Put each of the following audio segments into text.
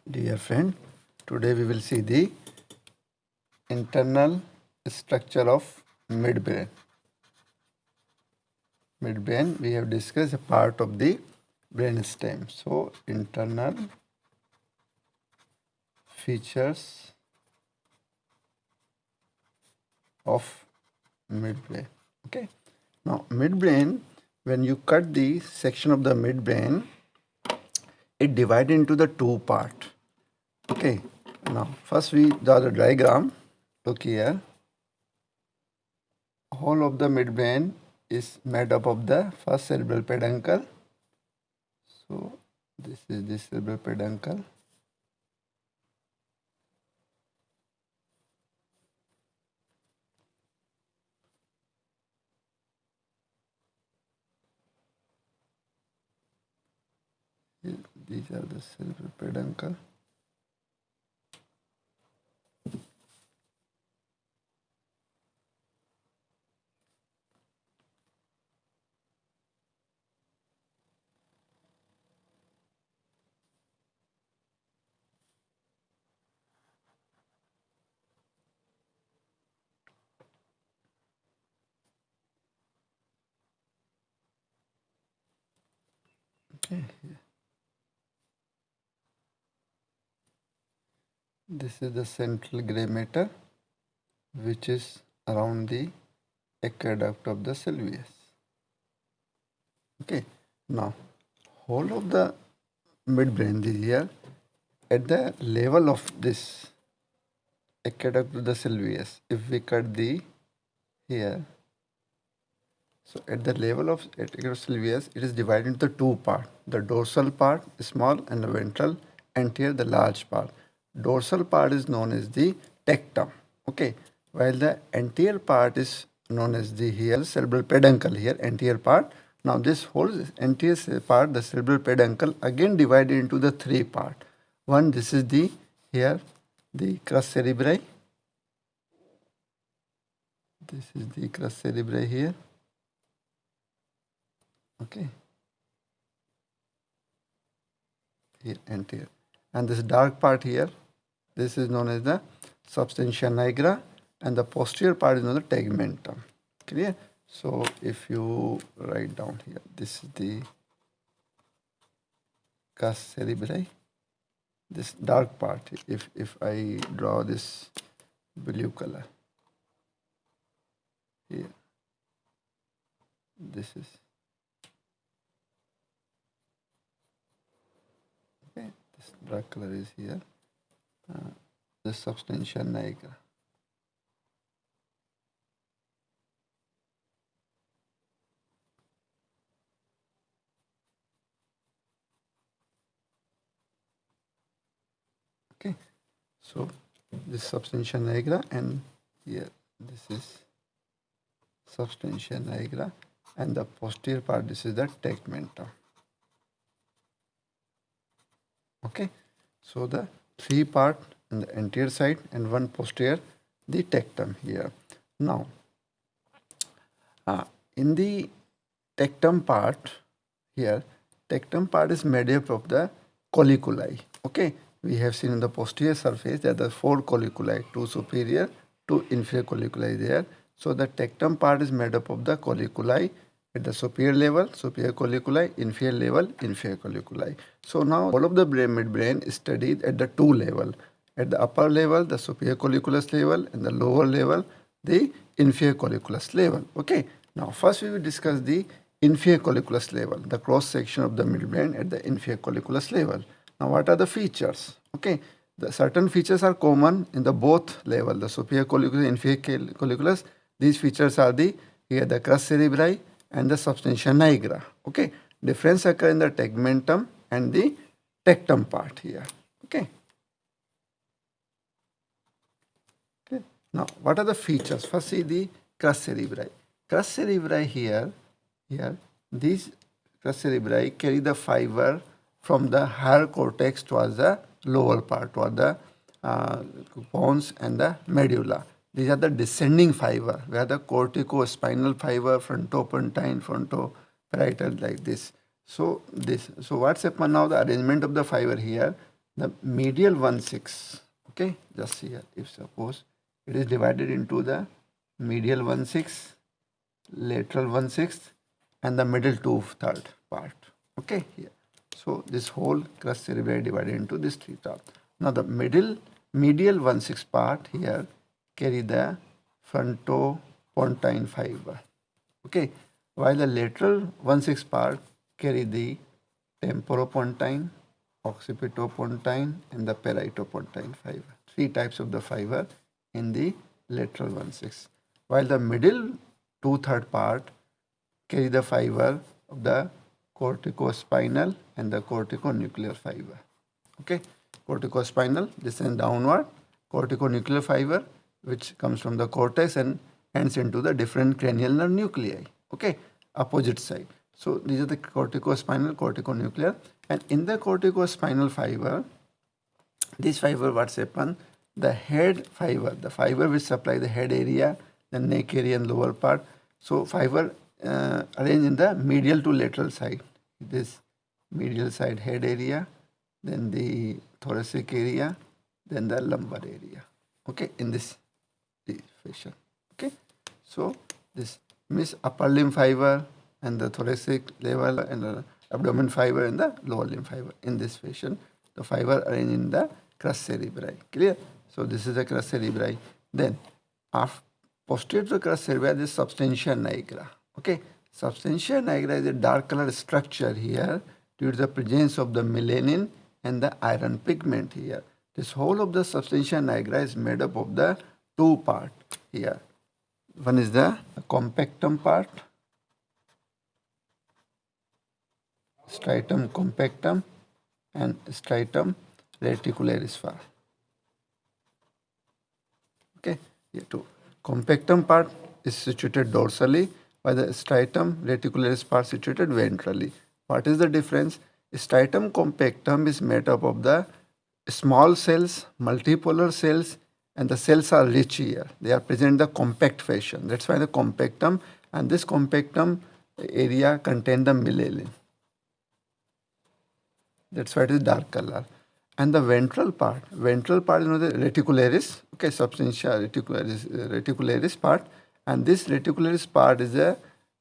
Dear friend, today we will see the internal structure of midbrain. Midbrain we have discussed a part of the brainstem. So internal features of midbrain. Okay. Now midbrain, when you cut the section of the midbrain, it divided into the two part. Okay. Now first we draw the diagram. Look here. Whole of the midbrain is made up of the first cerebral peduncle. So this is the cerebral peduncle. These are the cerebral peduncle. Okay. This is the central gray matter, which is around the aqueduct of the sylvius. Okay. Now, whole of the midbrain is here at the level of this aqueduct of the sylvius. If we cut the here, so at the level of sylvius, it is divided into two parts. The dorsal part, small, and the ventral anterior, the large part. Dorsal part is known as the tegmentum. Okay, while the anterior part is known as the here cerebral peduncle here anterior part. Now this whole anterior part, the cerebral peduncle, again divided into the three part. One, this is the here the crus cerebri. This is the crus cerebri here. Okay, here anterior, and this dark part here, this is known as the substantia nigra, and the posterior part is known as the tegmentum. Clear? So if you write down here, this is the crus cerebri, this dark part. If I draw this blue color here, this is okay. This dark color is here. The substantia nigra. Okay, so this substantia nigra, and here this is substantia nigra, and the posterior part, this is the tegmentum. Okay, so the three part in the anterior side and one posterior, the tegmentum here. Now, in the tegmentum part here, tegmentum part is made up of the colliculi. Okay, we have seen in the posterior surface that there are four colliculi, two superior, two inferior colliculi there. So the tegmentum part is made up of the colliculi at the superior level, superior colliculi, inferior level, inferior colliculi. So now all of the midbrain is studied at the two level. At the upper level, the superior colliculus level, and the lower level, the inferior colliculus level. Okay. Now first we will discuss the inferior colliculus level, the cross section of the midbrain at the inferior colliculus level. Now what are the features? Okay. The certain features are common in the both level, the superior colliculus, inferior colliculus. These features are the here the crus cerebri and the substantia nigra. Okay. Difference occur in the tegmentum and the tegmentum part here. Okay. Okay. Now what are the features? First see the crus cerebri. Crus cerebri here, these crus cerebri carry the fiber from the higher cortex towards the lower part, towards the pons and the medulla. These are the descending fiber, where the corticospinal fiber, frontopontine, frontoparietal, like this. So what's happened now? The arrangement of the fiber here. the medial 1/6. Okay, just here, if suppose it is divided into the medial 1/6, lateral 1/6, and the middle 2/3 part. Okay, here. So this whole crus cerebri divided into these three parts. Now the medial 1/6 part here carry the frontopontine fiber. Okay, while the lateral 1/6 part carry the temporopontine, occipitopontine, and the peritopontine fiber. Three types of the fiber in the lateral 1/6. While the middle 2/3 part carry the fiber of the corticospinal and the corticonuclear fiber. Okay, corticospinal, this is downward, corticonuclear fiber, which comes from the cortex and ends into the different cranial nerve nuclei. Okay, opposite side. So these are the corticospinal, corticonuclear, and in the corticospinal fiber, this fiber what's happen, the head fiber, the fiber which supply the head area, the neck area and lower part. So fiber arranged in the medial to lateral side. This medial side head area, then the thoracic area, then the lumbar area. Okay, in this fashion. Okay, so this means upper limb fiber and the thoracic level and the abdomen fiber and the lower limb fiber. In this fashion, the fiber arranged in the crus cerebri. Clear? So this is the crus cerebri. Then, posterior to the crus cerebri, this substantia nigra. Okay, substantia nigra is a dark colored structure here due to the presence of the melanin and the iron pigment here. This whole of the substantia nigra is made up of the two parts here. One is the compactum part, striatum compactum, and striatum reticularis part. Okay, here too. Compactum part is situated dorsally, while the striatum reticularis part situated ventrally. What is the difference? Striatum compactum is made up of the small cells, multipolar cells, and the cells are rich here. They are present in the compact fashion. That's why the compactum, and this compactum area contain the melanin. That's why it is dark color. And the ventral part is the reticularis, okay, substantia reticularis part, and this reticularis part is a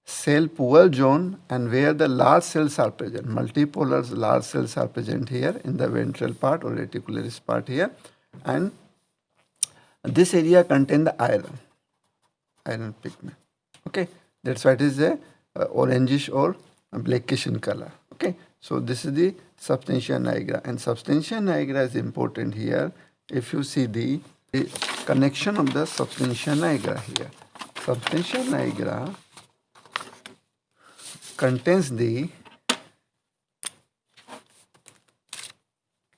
cell pool zone, and where the large cells are present, multipolar large cells are present here in the ventral part or reticularis part here, and this area contain the iron pigment. Okay, that's why it is a orangish or blackish in color. Okay, so this is the substantia nigra, and substantia nigra is important here. If you see the connection of the substantia nigra here, substantia nigra contains the,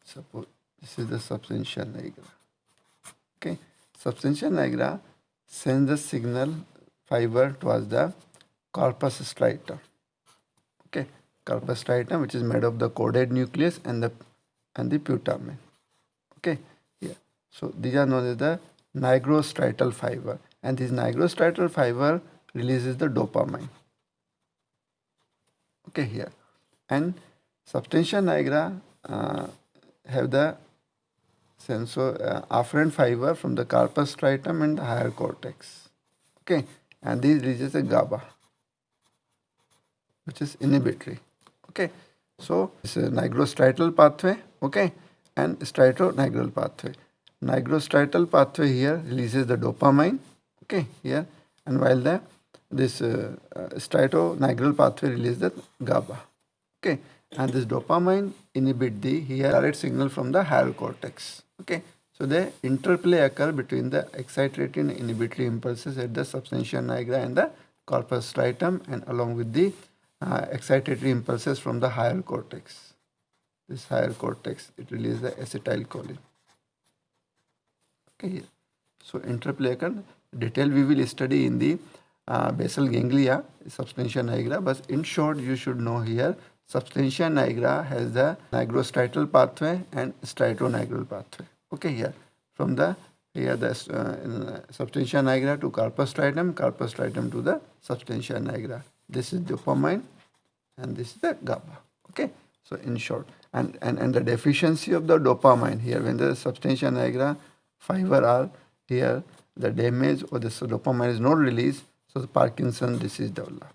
suppose this is the substantia nigra. Okay, substantia nigra sends the signal fiber towards the corpus striatum. Okay, corpus striatum, which is made of the chordate nucleus and the putamen. Okay, yeah. So these are known as the nigrostriatal fiber, and this nigrostriatal fiber releases the dopamine. Okay, here, and substantia nigra have the afferent fiber from the corpus striatum and the higher cortex. Okay, and these releases the GABA, which is inhibitory. Okay, so it's a nigrostriatal pathway, okay, and striatonigral pathway. Nigrostriatal pathway here releases the dopamine, okay, here, and while this striatonigral pathway releases the GABA, okay, and this dopamine inhibit the direct signal from the higher cortex. Okay, so the interplay occur between the excitatory and inhibitory impulses at the substantia nigra and the corpus striatum, and along with the excitatory impulses from the higher cortex. This higher cortex, it releases the acetylcholine. Okay, so interplay occur. Detail we will study in the basal ganglia, substantia nigra, but in short you should know here substantia nigra has the nigrostriatal pathway and striatonigral pathway. Okay, here from the substantia nigra to corpus striatum to the substantia nigra. This is dopamine and this is the GABA. Okay, so in short, And the deficiency of the dopamine here, when the substantia nigra fiber are here, the damage or the dopamine is not released, so the Parkinson disease develops.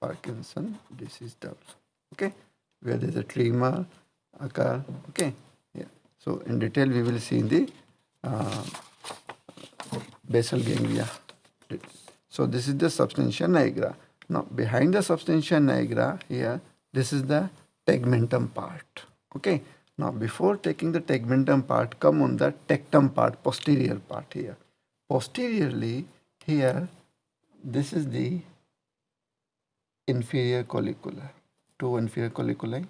Parkinson disease develops. Okay, where there is a tremor occur. Okay, yeah. So in detail we will see in the basal ganglia. So this is the substantia nigra. Now behind the substantia nigra here, this is the tegmentum part. Okay. Now before taking the tegmentum part, come on the tectum part, posterior part here. Posteriorly here, this is the inferior collicular, two inferior colliculi.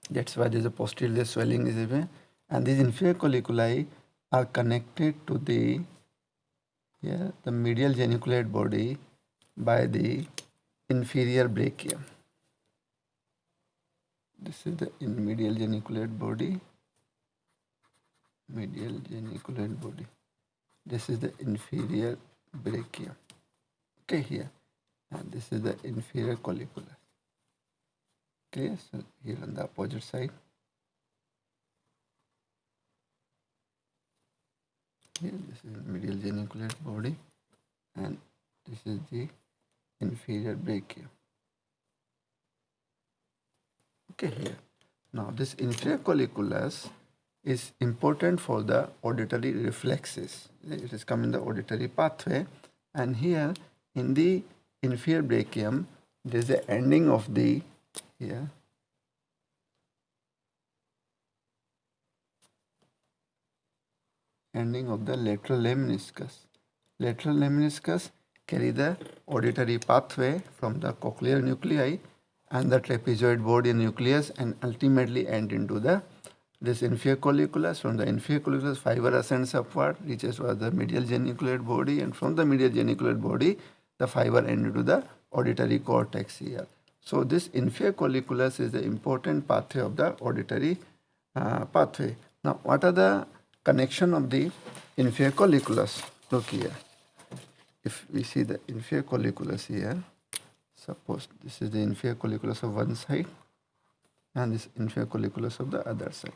That's why there's a posterior swelling is there. And these inferior colliculi are connected to the the medial geniculate body by the inferior brachium. This is the medial geniculate body. Medial geniculate body. This is the inferior brachium. Okay, here. And this is the inferior colliculus. Okay, so here on the opposite side. Here, this is medial geniculate body, and this is the inferior brachium. Okay, here. Now, this inferior colliculus is important for the auditory reflexes. It is come in the auditory pathway, and here in the inferior brachium, there is the ending of the ending of the lateral lemniscus. Lateral lemniscus carry the auditory pathway from the cochlear nuclei and the trapezoid body nucleus, and ultimately end into the this inferior colliculus. From the inferior colliculus, fiber ascends upward, reaches to the medial geniculate body, and from the medial geniculate body, the fiber ends into the auditory cortex here. So this inferior colliculus is the important pathway of the auditory pathway. Now, what are the connection of the inferior colliculus? Look here. If we see the inferior colliculus here, suppose this is the inferior colliculus of one side and this inferior colliculus of the other side.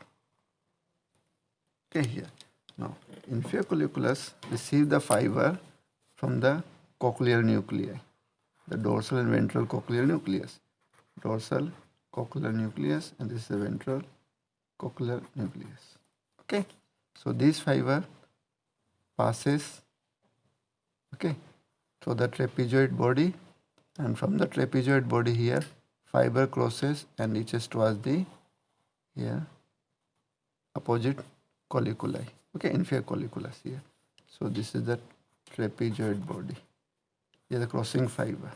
Okay, here. Now, inferior colliculus receive the fiber from the cochlear nuclei, the dorsal and ventral cochlear nucleus. Dorsal cochlear nucleus, and this is the ventral cochlear nucleus. Okay. So this fiber passes through the trapezoid body, and from the trapezoid body here, fiber crosses and reaches towards the opposite colliculi. Okay, inferior colliculus here. So this is the trapezoid body. Here the crossing fiber.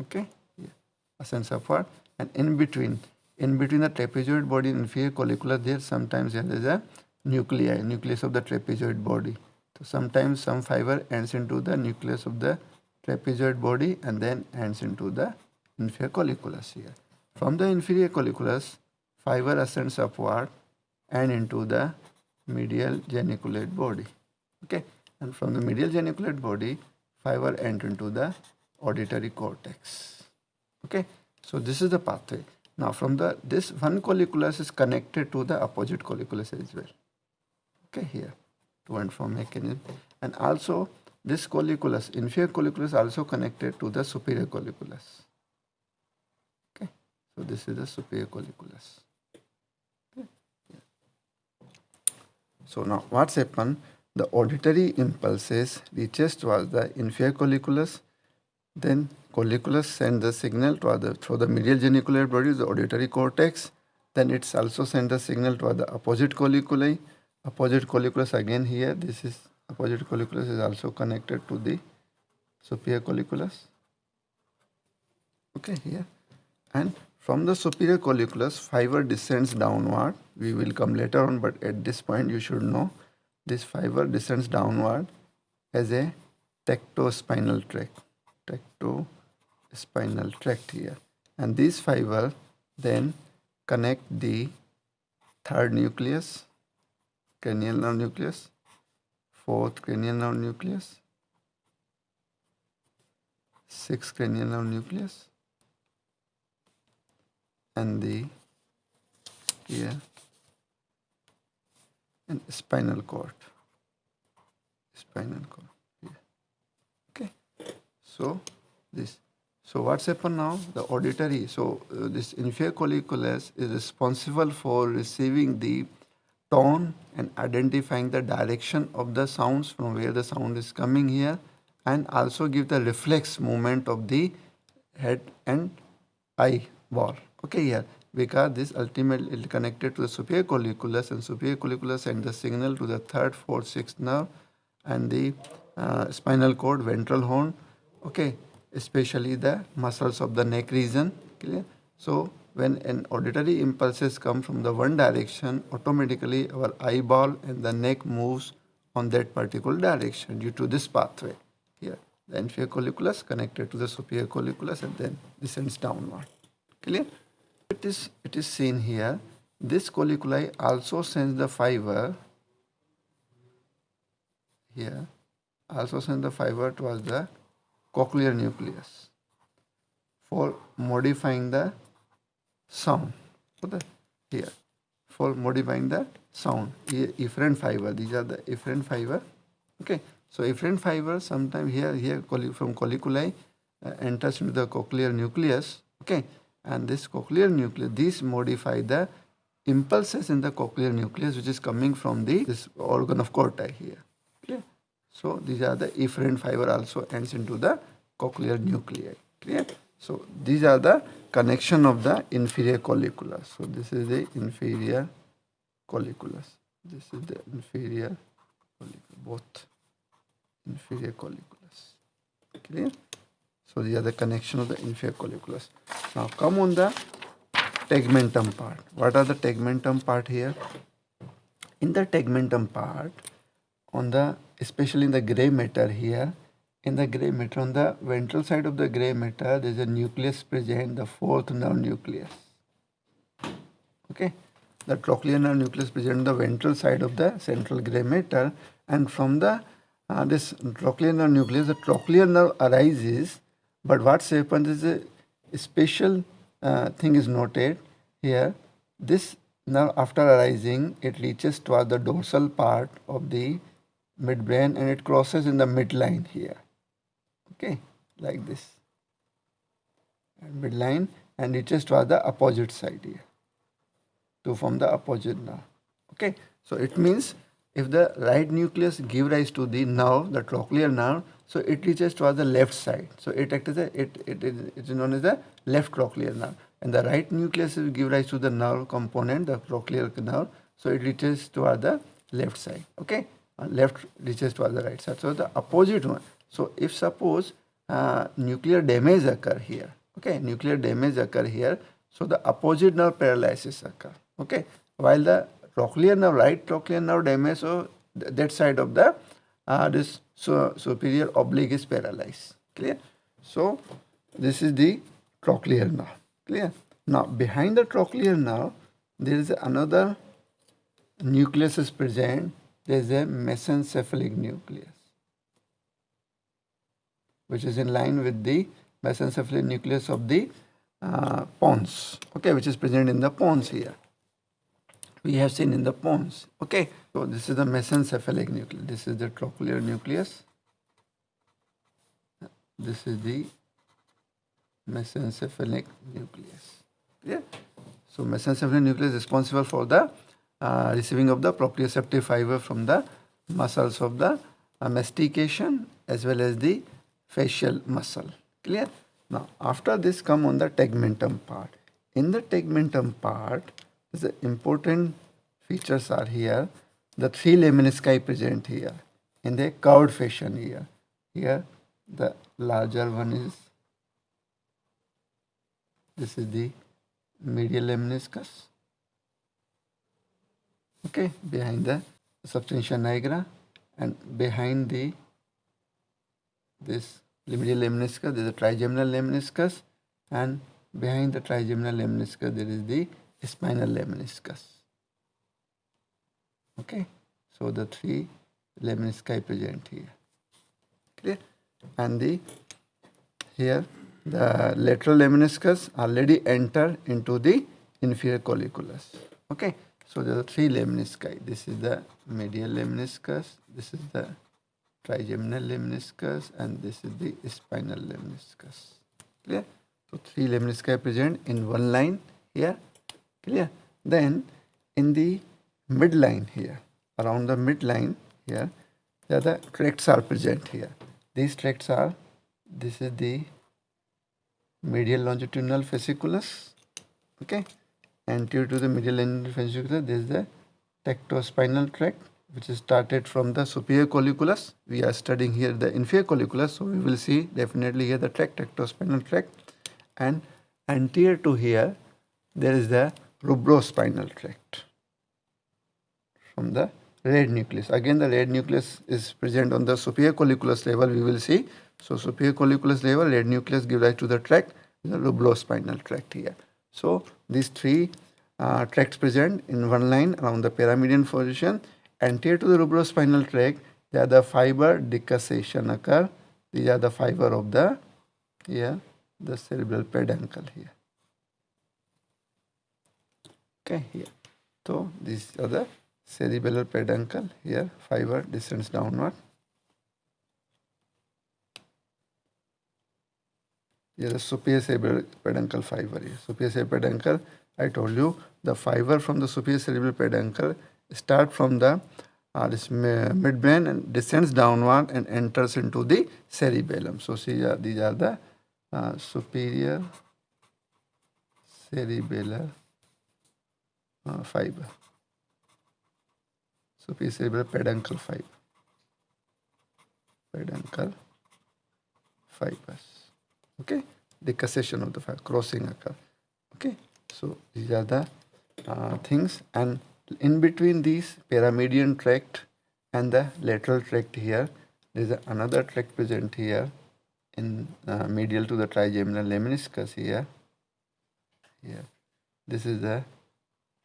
Okay, here ascends upward, and in between the trapezoid body and inferior colliculus, there sometimes there is a nucleus of the trapezoid body. So sometimes some fiber ends into the nucleus of the trapezoid body and then ends into the inferior colliculus here. From the inferior colliculus, fiber ascends upward and into the medial geniculate body. Okay, and from the medial geniculate body, fiber ends into the auditory cortex. Okay, so this is the pathway. Now from this one colliculus is connected to the opposite colliculus as well. Okay, here to and from mechanism, and also this colliculus, inferior colliculus, also connected to the superior colliculus. Okay, so this is the superior colliculus. Okay. Yeah. So now what's happened? The auditory impulses reaches towards the inferior colliculus, then colliculus send the signal through the medial geniculate body, the auditory cortex, then it's also send the signal to the opposite colliculi. Opposite colliculus again here, this is opposite colliculus is also connected to the superior colliculus. Okay, here, and from the superior colliculus, fiber descends downward. We will come later on, but at this point you should know this fiber descends downward as a tectospinal tract. Tectospinal tract here, and this fiber then connect the third nucleus, cranial nerve nucleus, fourth cranial nerve nucleus, sixth cranial nerve nucleus, and the here and spinal cord. Spinal cord here. Okay. So this. So what's happened now? The auditory. So this inferior colliculus is responsible for receiving the tone and identifying the direction of the sounds from where the sound is coming here, and also give the reflex movement of the head and eyeball. Okay, here because this ultimately connected to the superior colliculus, and superior colliculus send the signal to the third, fourth, sixth nerve and the spinal cord, ventral horn. Okay, especially the muscles of the neck region. Clear? So when an auditory impulses come from the one direction, automatically our eyeball and the neck moves on that particular direction due to this pathway. Here, the inferior colliculus connected to the superior colliculus and then descends downward. Clear? It is seen here. This colliculi also sends the fiber here, also sends the fiber towards the cochlear nucleus for modifying the sound. Here, for modifying the sound. Efferent fiber. These are the efferent fiber. Okay. So efferent fiber sometimes here from colliculi enters into the cochlear nucleus. Okay. And this cochlear nucleus, these modify the impulses in the cochlear nucleus which is coming from this organ of corti here. Clear? So these are the efferent fiber also ends into the cochlear nuclei. Clear? So these are the connection of the inferior colliculus. So this is the inferior colliculus. This is the inferior colliculus, both inferior colliculus. Clear? So these are the connection of the inferior colliculus. Now come on the tegmentum part. What are the tegmentum part here? In the tegmentum part, on the especially in the gray matter here, in the gray matter on the ventral side of the gray matter, there is a nucleus present, the fourth nerve nucleus. Okay, the trochlear nerve nucleus present on the ventral side of the central gray matter, and from the this trochlear nerve nucleus, the trochlear nerve arises. But what happens is a special thing is noted here. This nerve, after arising, it reaches toward the dorsal part of the midbrain and it crosses in the midline here. Okay, like this. And midline and reaches toward the opposite side here to form the opposite nerve. Okay, so it means if the right nucleus give rise to the nerve, the trochlear nerve, so it reaches toward the left side. So it acts as it is known as the left trochlear nerve. And the right nucleus will give rise to the nerve component, the trochlear nerve. So it reaches toward the left side. Okay, left reaches toward the right side. So the opposite one. So if suppose nuclear damage occur here, okay, nuclear damage occur here, so the opposite nerve paralysis occur. Okay, while the trochlear nerve, right trochlear nerve damage, so that side of the this superior oblique is paralyzed. Clear? So this is the trochlear nerve. Clear? Now behind the trochlear nerve, there is another nucleus is present. There is a mesencephalic nucleus, which is in line with the mesencephalic nucleus of the pons. Okay, which is present in the pons here. We have seen in the pons. Okay, so this is the mesencephalic nucleus. This is the trochlear nucleus. This is the mesencephalic nucleus. Yeah. So mesencephalic nucleus is responsible for the receiving of the proprioceptive fiber from the muscles of the mastication as well as the facial muscle. Clear? Now after this come on the tegmentum part. In the tegmentum part, the important features are here. The three lemnisci present here in the curved fashion here. Here the larger one is, this is the medial lemniscus. Okay, behind the substantia nigra, and behind this medial lemniscus there is a trigeminal lemniscus, and behind the trigeminal lemniscus there is the spinal lemniscus. Okay, so the three lemnisci present here. Clear? And here the lateral lemniscus already enter into the inferior colliculus. Okay, so there are three lemnisci. This is the medial lemniscus, this is the trigeminal lemniscus, and this is the spinal lemniscus. Clear? So three lemnisci present in one line here. Clear? Then in the midline here, around the midline here, the other tracts are present here. These tracts are, this is the medial longitudinal fasciculus, okay, anterior to the medial longitudinal fasciculus, there is the tectospinal tract, which is started from the superior colliculus. We are studying here the inferior colliculus, so we will see definitely here the tract, tectospinal tract, and anterior to here there is the rubrospinal tract from the red nucleus. Again, the red nucleus is present on the superior colliculus level, we will see. So superior colliculus level, red nucleus give rise to the tract, the rubrospinal tract here. So these three tracts present in one line around the paramedian position. Anterior to the rubrospinal tract, there are the fiber decussation occur. These are the fiber of the here, the cerebral peduncle here. Okay, here. So these are the cerebellar peduncle here, fiber descends downward. Here is the superior cerebral peduncle fiber here. Superior cerebral peduncle, I told you the fiber from the superior cerebral peduncle start from the this midbrain and descends downward and enters into the cerebellum. So see, these are the superior cerebellar fiber. Superior cerebral peduncle fiber. Peduncle fibers. Okay, decussation of the fiber, crossing occur. Okay, so these are the things, and in between these paramedian tract and the lateral tract here, there is another tract present here in medial to the trigeminal lemniscus here. Here, this is the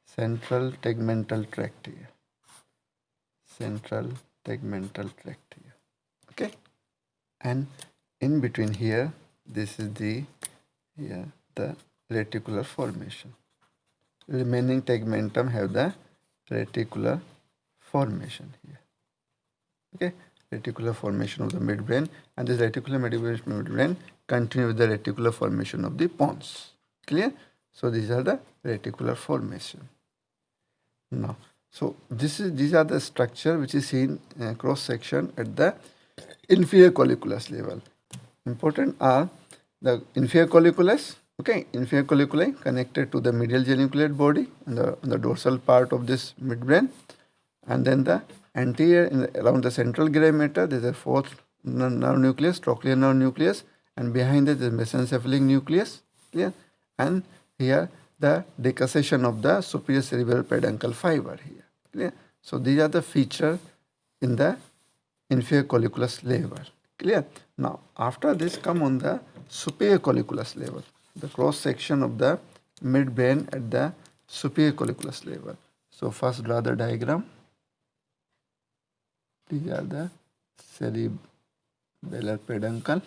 central tegmental tract here. Central tegmental tract here. Okay, and in between here, this is the here the reticular formation. Remaining tegmentum have the reticular formation here. Okay, reticular formation of the midbrain, and this reticular midbrain continue with the reticular formation of the pons. Clear? So these are the reticular formation. Now, so these are the structure which is seen cross section at the inferior colliculus level. Important are the inferior colliculus. Okay, inferior colliculi connected to the medial geniculate body on the dorsal part of this midbrain, and then the anterior around the central gray matter there is a fourth nerve nucleus, trochlear nerve nucleus, and behind it is mesencephalic nucleus. Clear? And here the decussation of the superior cerebral peduncle fiber here. Clear? So these are the features in the inferior colliculus level. Clear? Now after this come on the superior colliculus level, the cross section of the midbrain at the superior colliculus level. So first draw the diagram. These are the cerebellar peduncle.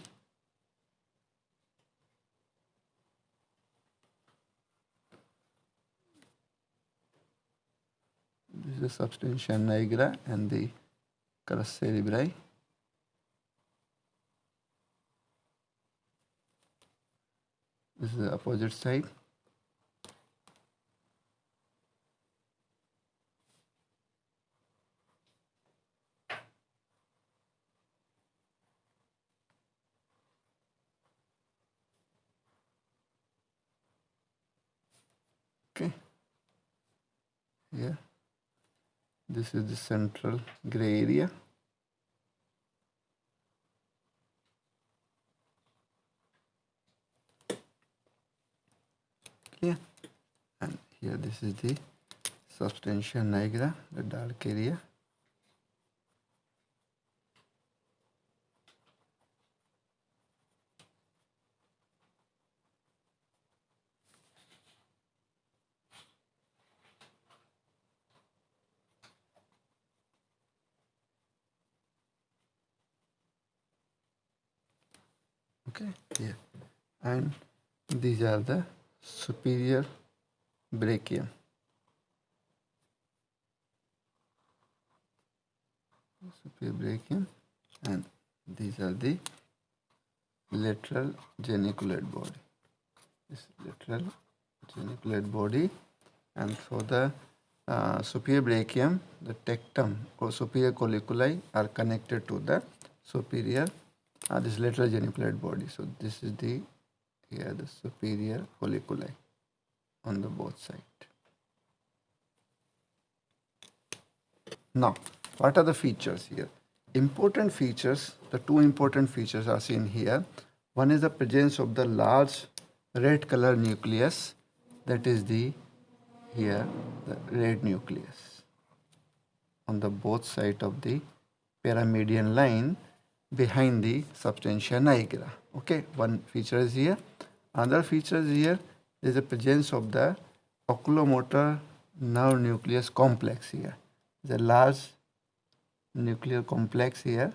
This is the substantia nigra and the crus cerebri. This is the opposite side. Okay. Here. This is the central gray area. Okay. And here this is the substantia nigra, the dark area. Okay, here. and these are the superior brachium. Superior brachium, and these are the lateral geniculate body. This lateral geniculate body, and for the superior brachium, the tegmentum or superior colliculi are connected to the superior this lateral geniculate body. So this is the here the superior colliculi on the both sides. Now, what are the features here? Important features, the two important features are seen here. One is the presence of the large red color nucleus, that is the here the red nucleus on the both sides of the paramedian line behind the substantia nigra. Okay, one feature is here. Another feature is here is the presence of the oculomotor nerve nucleus complex here. The large nuclear complex here,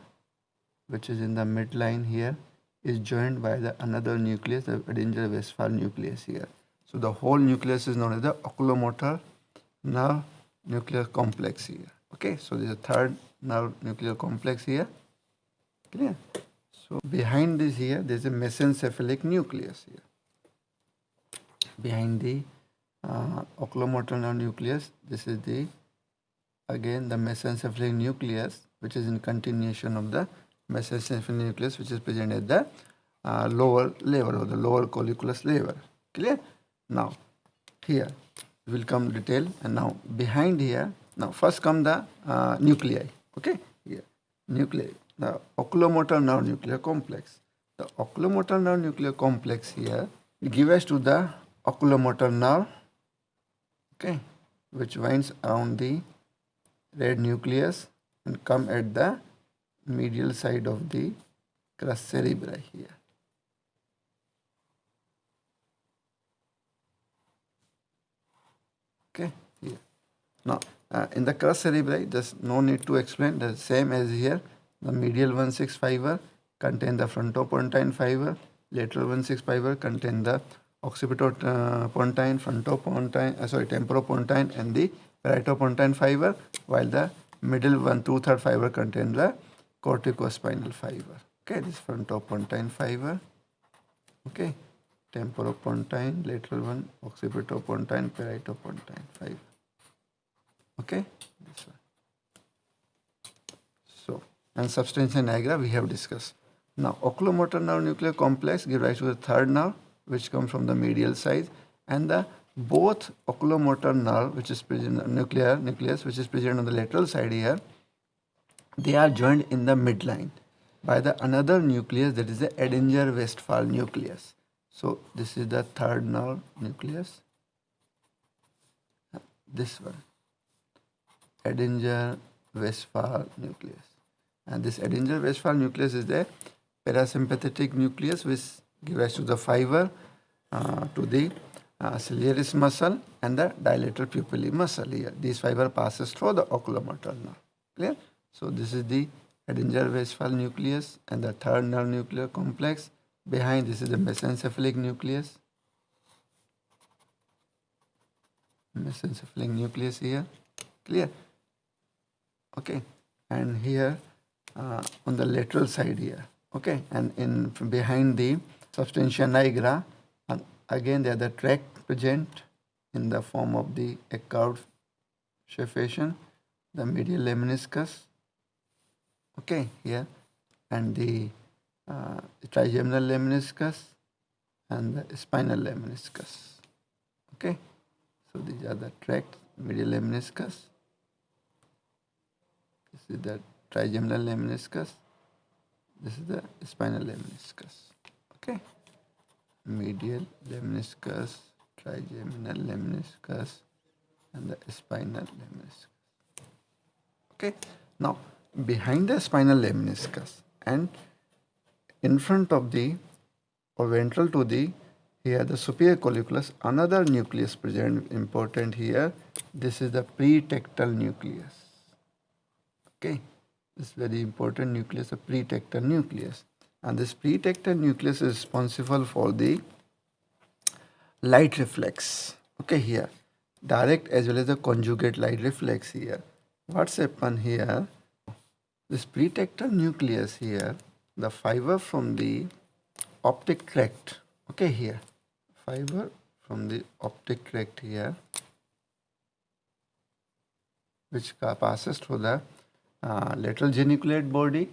which is in the midline here, is joined by the another nucleus, the Edinger-Westphal nucleus here. So the whole nucleus is known as the oculomotor nerve nuclear complex here. Okay, so there is a third nerve nuclear complex here. Clear? So behind this here, there is a mesencephalic nucleus here. Behind the oculomotor nerve nucleus, this is the again the mesencephalic nucleus, which is in continuation of the mesencephalic nucleus, which is present at the lower level or the lower colliculus level. Clear? Now here will come detail, and now behind here, now first come the nuclei. Okay, here nuclei, the oculomotor nerve nuclear complex. The oculomotor nerve nuclear complex here gives rise to the oculomotor nerve, okay, which winds around the red nucleus and come at the medial side of the crus cerebri here. Okay, here. Now, in the crus cerebri, there's no need to explain. The same as here. The medial 1/6 fiber contain the frontopontine fiber. Lateral 1/6 fiber contain the occipitopontine, temporopontine, and the paritopontine fiber, while the middle 1/2 fiber contain the corticospinal fiber. Okay, this frontopontine fiber. Okay, temporopontine, lateral one, occipitopontine, paritopontine fiber. Okay, this one. So, and substantia nigra we have discussed. Now, oculomotor nerve nuclear complex gives rise to the third nerve, which comes from the medial side, and the both oculomotor nerve, which is present nucleus, which is present on the lateral side here, they are joined in the midline by the another nucleus, that is the Edinger-Westphal nucleus. So this is the third nerve nucleus. This one, Edinger-Westphal nucleus, and this Edinger-Westphal nucleus is the parasympathetic nucleus, which gives rise to the fiber to the ciliaris muscle and the dilator pupillae muscle here. This fiber passes through the oculomotor nerve. Clear? So this is the Edinger-Westphal nucleus and the third nerve nuclear complex. Behind this is the mesencephalic nucleus. Mesencephalic nucleus here. Clear? Okay. And here on the lateral side here. Okay. And in behind the substantia nigra, and again there are the tract present in the form of the a curved fashion, the medial lemniscus. Okay, here, and the trigeminal lemniscus and the spinal lemniscus. Okay, so these are the tract, medial lemniscus. This is the trigeminal lemniscus. This is the spinal lemniscus. Okay, medial lemniscus, trigeminal lemniscus, and the spinal lemniscus. Okay, now behind the spinal lemniscus and in front of the or ventral to the here the superior colliculus, another nucleus present, important here. This is the pretectal nucleus. Okay, this is very important nucleus, a pretectal nucleus. And this pretectal nucleus is responsible for the light reflex. Okay, here direct as well as the conjugate light reflex here. What's happened here? This pretectal nucleus here, the fiber from the optic tract. Okay, here fiber from the optic tract here, which passes through the lateral geniculate body,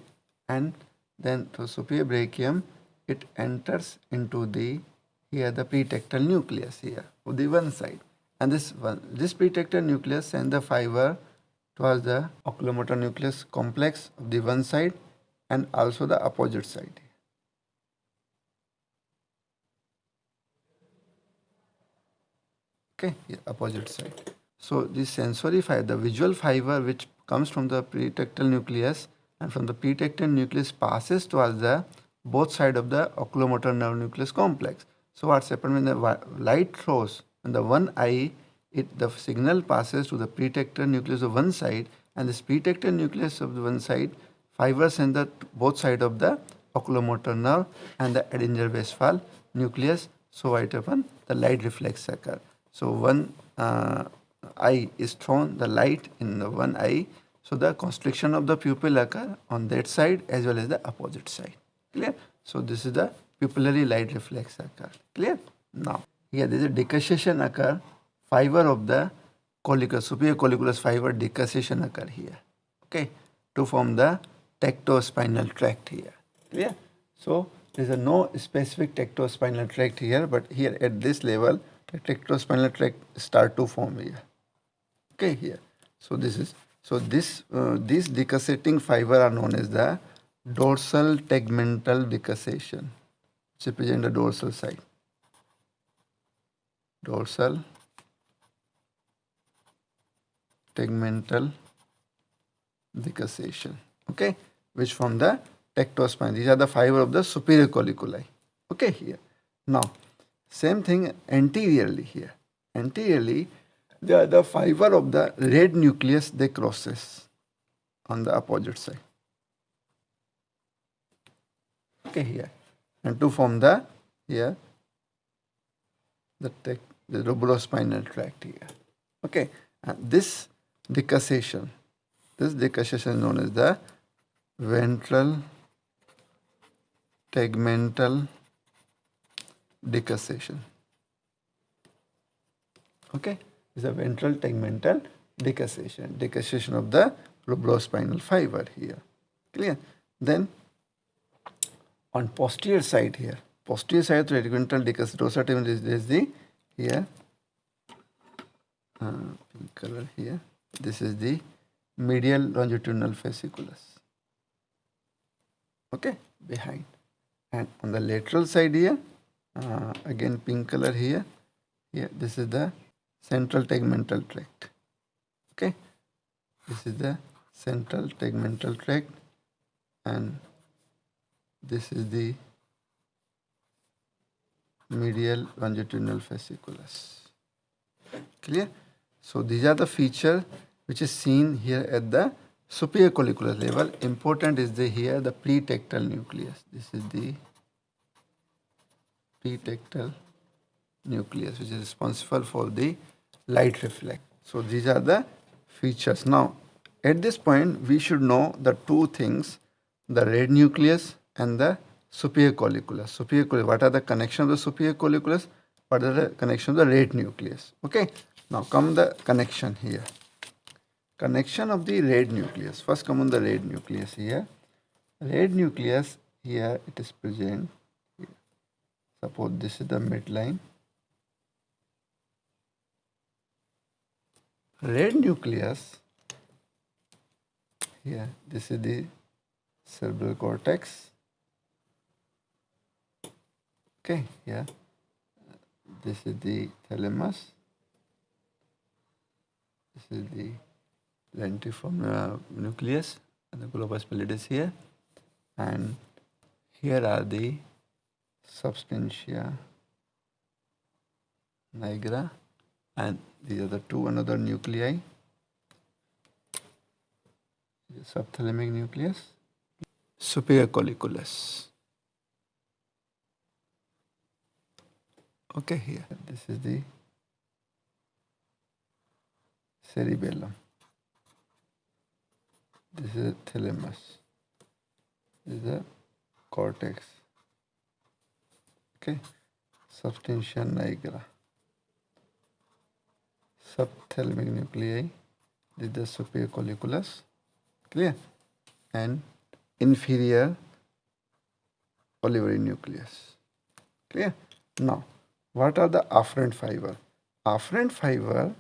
and then through superior brachium it enters into the here the pretectal nucleus here on the one side, and this pretectal nucleus sends the fiber towards the oculomotor nucleus complex of the one side and also the opposite side. Okay, yeah, opposite side. So the sensory fiber, the visual fiber which comes from the pretectal nucleus and from the pretectal nucleus passes towards the both side of the oculomotor nerve nucleus complex. So what's happened when the light throws on the one eye, the signal passes to the pretectal nucleus of one side, and this pretectal nucleus of the one side fibers in the both side of the oculomotor nerve and the Edinger Westphal nucleus. So what happens? The light reflex occur. So one eye is thrown the light in the one eye, so the constriction of the pupil occur on that side as well as the opposite side. Clear? So this is the pupillary light reflex occur. Clear? Now here there is a decussation occur, fiber of the colliculus, superior colliculus fiber decussation occur here. Okay, to form the tectospinal tract here. Clear? So there is a no specific tectospinal tract here, but here at this level the tectospinal tract start to form here. Okay, here. So these decussating fiber are known as the dorsal tegmental decussation. It's represent the dorsal side. Dorsal tegmental decussation. Okay, which form the tectospine. These are the fiber of the superior colliculi. Okay, here. Now, same thing anteriorly here. Anteriorly, they are the fiber of the red nucleus they crosses on the opposite side. Okay, here. And to form the here the rubrospinal tract here. Okay, and this decussation is known as the ventral tegmental decussation. Okay, is a ventral tegmental decussation of the rubrospinal fiber here. Clear? Then on posterior side here, posterior side of the tegmental decussation is the here pink color here. This is the medial longitudinal fasciculus. Okay, behind, and on the lateral side here, again pink color here. Here, this is the central tegmental tract. Okay, this is the central tegmental tract, and this is the medial longitudinal fasciculus. Clear? So these are the features which is seen here at the superior colliculus level. Important is here the pretectal nucleus. This is the pretectal nucleus which is responsible for the light reflex. So these are the features. Now at this point we should know the two things, the red nucleus and the superior colliculus. Superior colliculus, what are the connections of the superior colliculus? What are the connections of the red nucleus? Okay, now come the connection here. Connection of the red nucleus. First come on the red nucleus here. Red nucleus here it is present. Suppose this is the midline. Red nucleus here, this is the cerebral cortex. Okay, here this is the thalamus. This is the lentiform nucleus and the globus pallidus here, and here are the substantia nigra, and these are the two another nuclei, the subthalamic nucleus, superior colliculus. Okay, here. This is the cerebellum. This is the thalamus. This is the cortex. Okay. Substantia nigra. Subthalamic nuclei. This is the superior colliculus. Clear? And inferior olivary nucleus. Clear? Now, what are the afferent fiber? Afferent fiber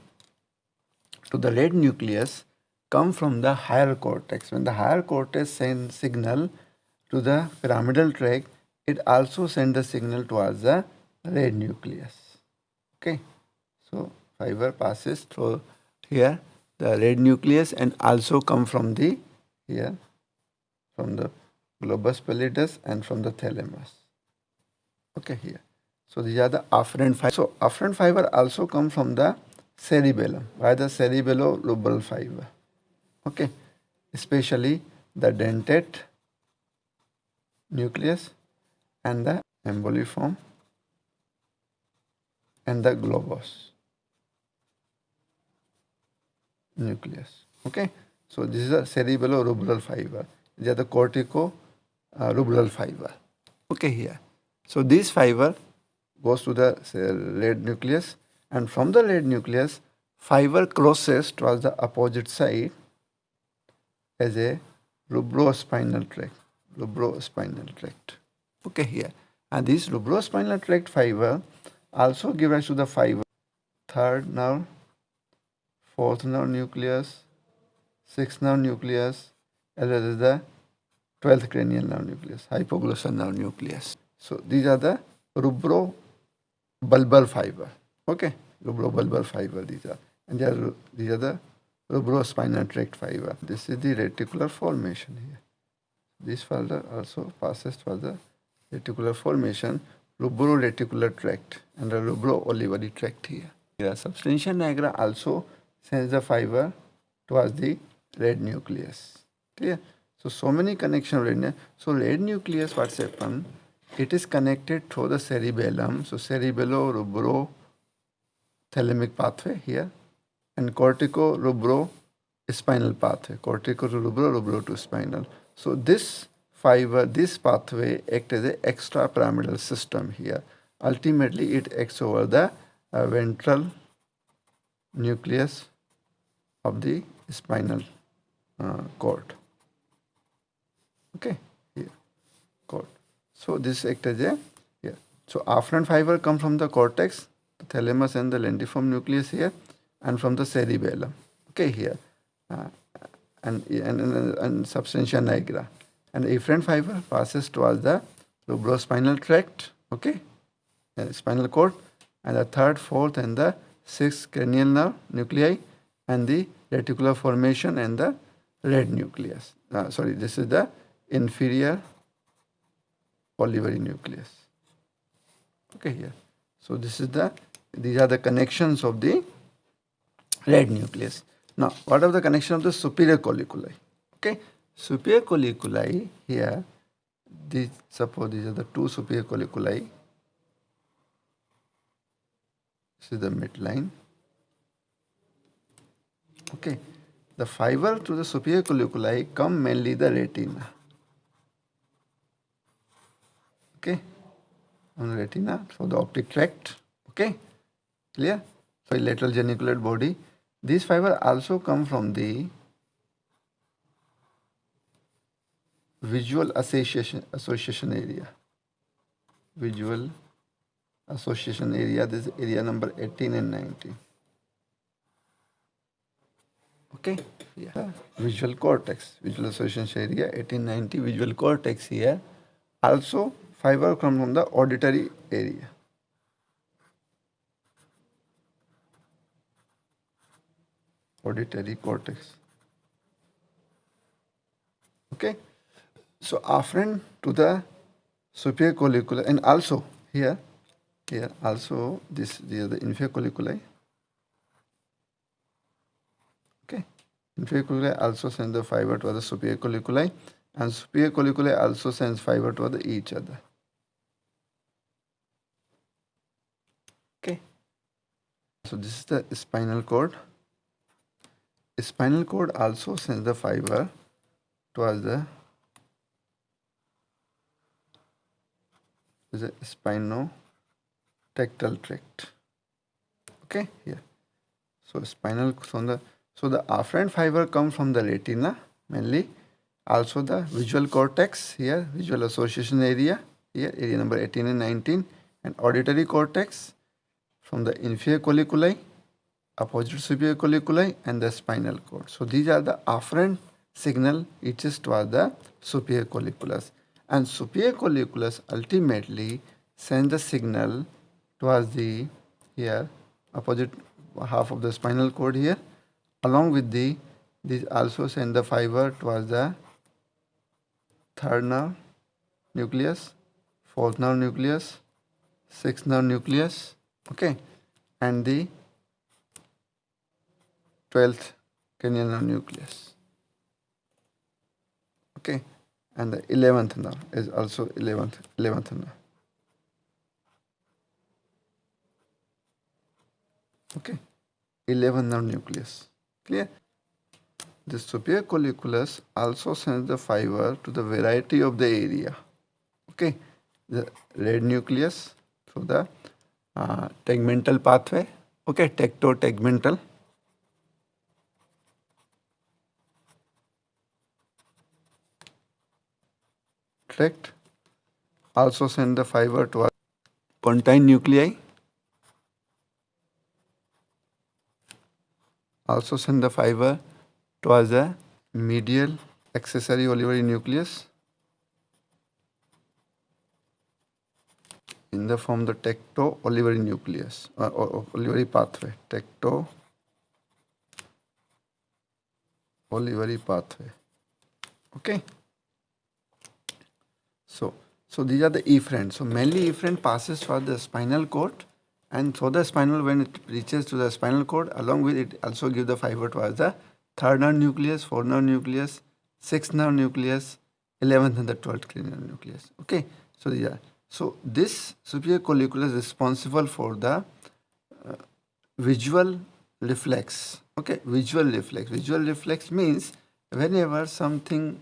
to the red nucleus come from the higher cortex. When the higher cortex sends signal to the pyramidal tract, it also sends the signal towards the red nucleus. Okay, so fiber passes through here the red nucleus and also come from the here from the globus pallidus and from the thalamus. Okay, here. So these are the afferent fiber. So afferent fiber also come from the cerebellum, by the cerebello-rubral fiber. Okay, especially the dentate nucleus and the emboliform and the globus nucleus. Okay, so this is a cerebello-rubral fiber. These are the cortico-rubral fiber. Okay, here. So this fiber goes to the red nucleus, and from the red nucleus, fiber crosses towards the opposite side as a rubrospinal tract. Rubrospinal tract. Okay, here. And this rubrospinal tract fiber also gives rise to the fiber third nerve, fourth nerve nucleus, sixth nerve nucleus, as well as the 12th cranial nerve nucleus, hypoglossal nerve nucleus. So these are the rubrobulbar fiber. Okay, rubrobulbar fiber these are. And these are the rubrospinal tract fiber. This is the reticular formation here. This fiber also passes for the reticular formation, rubroreticular tract and the rubro-olivary tract here. Here, substantia nigra also sends the fiber towards the red nucleus. Clear? So many connections. So red nucleus, what's happened? It is connected through the cerebellum. So cerebello-rubro-thalamic pathway here and cortico-rubro-spinal pathway. Cortico-rubro to spinal. So this fiber, this pathway acts as an extrapyramidal system here. Ultimately, it acts over the ventral nucleus of the spinal cord. Okay, here, cord. So this acts as a here. So afferent fiber come from the cortex, the thalamus and the lentiform nucleus here, and from the cerebellum. Okay, here, and substantia nigra. And the efferent fiber passes towards the rubrospinal tract. Okay, spinal cord, and the third, fourth, and the sixth cranial nerve nuclei, and the reticular formation and the red nucleus. This is the inferior olivary nucleus. Okay, here. So these are the connections of the red nucleus. Now, what are the connection of the superior colliculi? Okay, superior colliculi here. Suppose these are the two superior colliculi. This is the midline. Okay, the fiber to the superior colliculi come mainly the retina. Okay, on the retina for the optic tract. Okay, clear? So lateral geniculate body. These fiber also come from the visual association area. Visual association area. This is area number 18 and 19. Okay, yeah. Visual cortex, visual association area 1890, visual cortex here. Also fiber come from the auditory area. Auditory cortex. Okay, so afferent to the superior colliculi, and also here also these are the inferior colliculi. Okay, inferior colliculi also send the fiber to the superior colliculi, and superior colliculi also sends fiber to each other. So this is the spinal cord. Spinal cord also sends the fiber towards the spinotectal tract. Okay, here. So spinal so the afferent fiber come from the retina mainly. Also the visual cortex here, visual association area here, area number 18 and 19, and auditory cortex from the inferior colliculi, opposite superior colliculi, and the spinal cord. So these are the afferent signal reaches towards the superior colliculus, and superior colliculus ultimately sends the signal towards the here opposite half of the spinal cord here, along with these also send the fiber towards the third nerve nucleus, fourth nerve nucleus, sixth nerve nucleus, okay, and the 12th cranial nerve nucleus, okay, and the 11th nerve is also 11th nerve, okay, 11th nerve nucleus, clear? The superior colliculus also sends the fiber to the variety of the area, okay, the red nucleus through the tegmental pathway, okay, tegmental. Tract also send the fiber to our pontine nuclei, also send the fiber towards the medial accessory olivary nucleus in the form the tecto-olivary nucleus or olivary pathway, tecto-olivary pathway, okay. So these are the efferent. So mainly efferent passes for the spinal cord, and so the spinal, when it reaches to the spinal cord, along with it also give the fiber towards the third nerve nucleus, fourth nerve nucleus, sixth nerve nucleus, 11th and the 12th cranial nucleus. Okay, so these are. So this superior colliculus is responsible for the visual reflex. Okay, visual reflex. Visual reflex means whenever something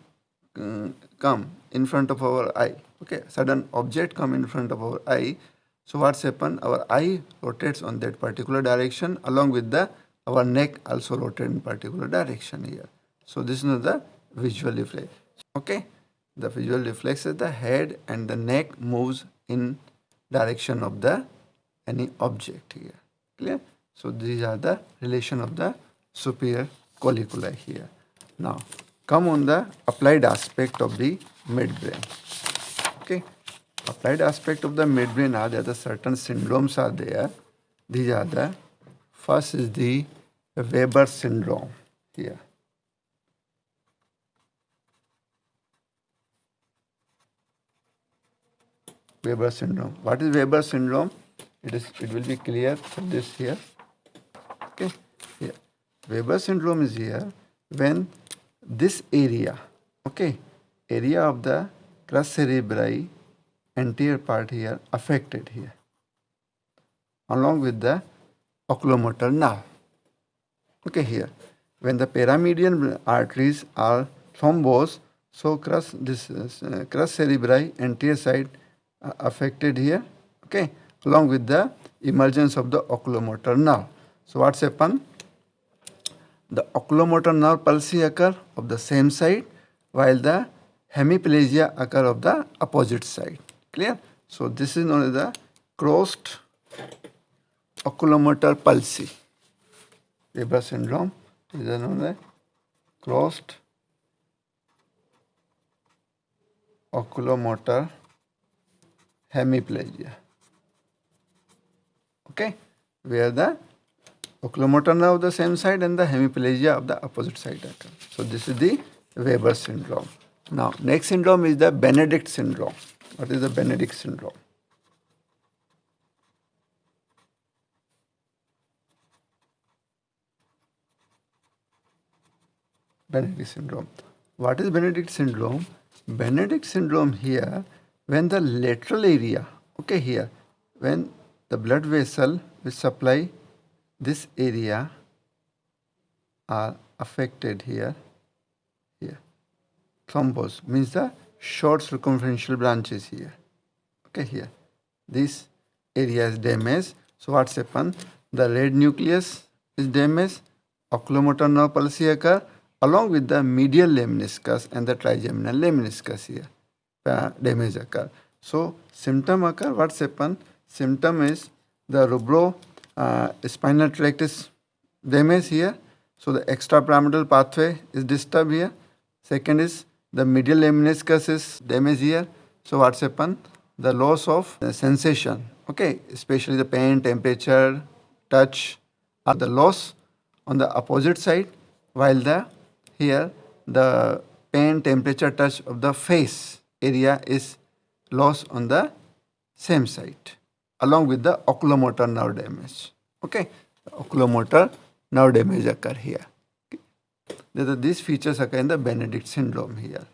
come in front of our eye, okay, sudden object come in front of our eye, so what's happen, our eye rotates on that particular direction, along with the our neck also rotate in particular direction here. So this is the visual reflex, okay. The visual reflex is the head and the neck moves in direction of the any object here, clear? So these are the relation of the superior colliculi here. Now come on the applied aspect of the midbrain. Okay, applied aspect of the midbrain are there, the certain syndromes are there. These are the first is the Weber syndrome here. Weber syndrome. What is Weber syndrome? It will be clear from this here. Okay, here Weber syndrome is here when this area, okay, area of the crus cerebri anterior part here affected here, along with the oculomotor nerve. Okay, here when the paramedian arteries are thrombosed, so crus cerebri anterior side affected here, okay, along with the emergence of the oculomotor nerve. So what's happened? The oculomotor nerve palsy occur of the same side, while the hemiplegia occur of the opposite side. Clear? So this is known as the crossed oculomotor palsy. Weber syndrome is known as crossed oculomotor hemiplegia. Okay, where the oculomotor nerve of the same side and the hemiplegia of the opposite side occur. So this is the Weber syndrome. Now next syndrome is the Benedict syndrome. What is the Benedict syndrome? Benedict syndrome. What is Benedict syndrome? Benedict syndrome here when the lateral area, okay, here when the blood vessel which supply this area are affected here. Thrombus means the short circumferential branches here. Okay, here. This area is damaged. So what's happened? The red nucleus is damaged, oculomotor nerve palsy occur along with the medial lemniscus and the trigeminal lemniscus here. Damage occur. So symptom occur. What's happened? Symptom is the rubro spinal tract is damaged here. So the extrapyramidal pathway is disturbed here. Second is the medial lemniscus is damaged here. So what's happened? The loss of sensation, okay, especially the pain, temperature, touch, are the loss on the opposite side, while the pain, temperature, touch of the face area is lost on the same side, along with the oculomotor nerve damage. Okay, the oculomotor nerve damage occur here. These features occur in the Benedict syndrome here.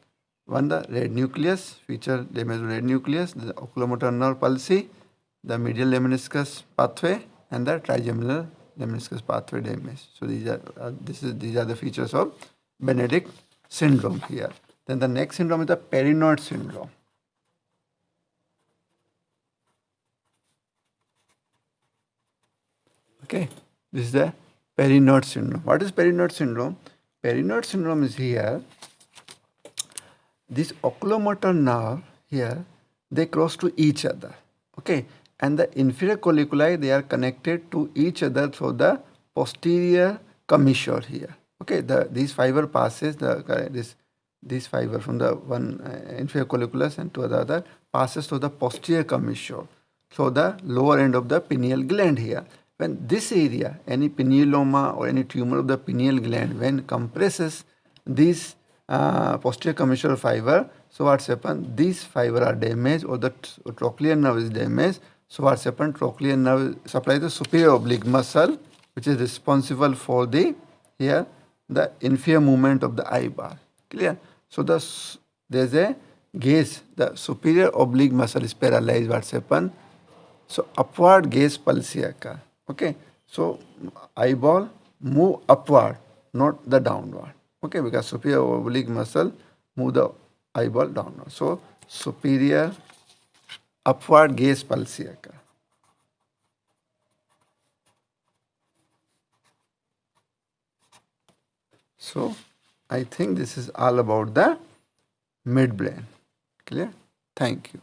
One, the red nucleus, feature damage of red nucleus, the oculomotor nerve palsy, the medial lemniscus pathway, and the trigeminal lemniscus pathway damage. So these are the features of Benedict syndrome here. Then the next syndrome is the Perinoid syndrome. Okay, this is the Perinoid syndrome. What is Perinoid syndrome? Perinoid syndrome is here. This oculomotor nerve here, they cross to each other. Okay, and the inferior colliculi, they are connected to each other through the posterior commissure here. Okay, these fiber passes this fiber from the one inferior colliculus and to the other passes to the posterior commissure. So the lower end of the pineal gland here. When this area, any pinealoma or any tumor of the pineal gland, when compresses these posterior commissure fiber, so what's happened? These fiber are damaged or the trochlear nerve is damaged. So what's happened? Trochlear nerve supplies the superior oblique muscle, which is responsible for the inferior movement of the eyeball. Clear? So there's a gaze, the superior oblique muscle is paralyzed. What's happened? So upward gaze palsy occur. Okay. So eyeball move upward, not the downward. Okay, because superior oblique muscle move the eyeball downward. So superior upward gaze palsy occur. So I think this is all about the midbrain. Clear? Thank you.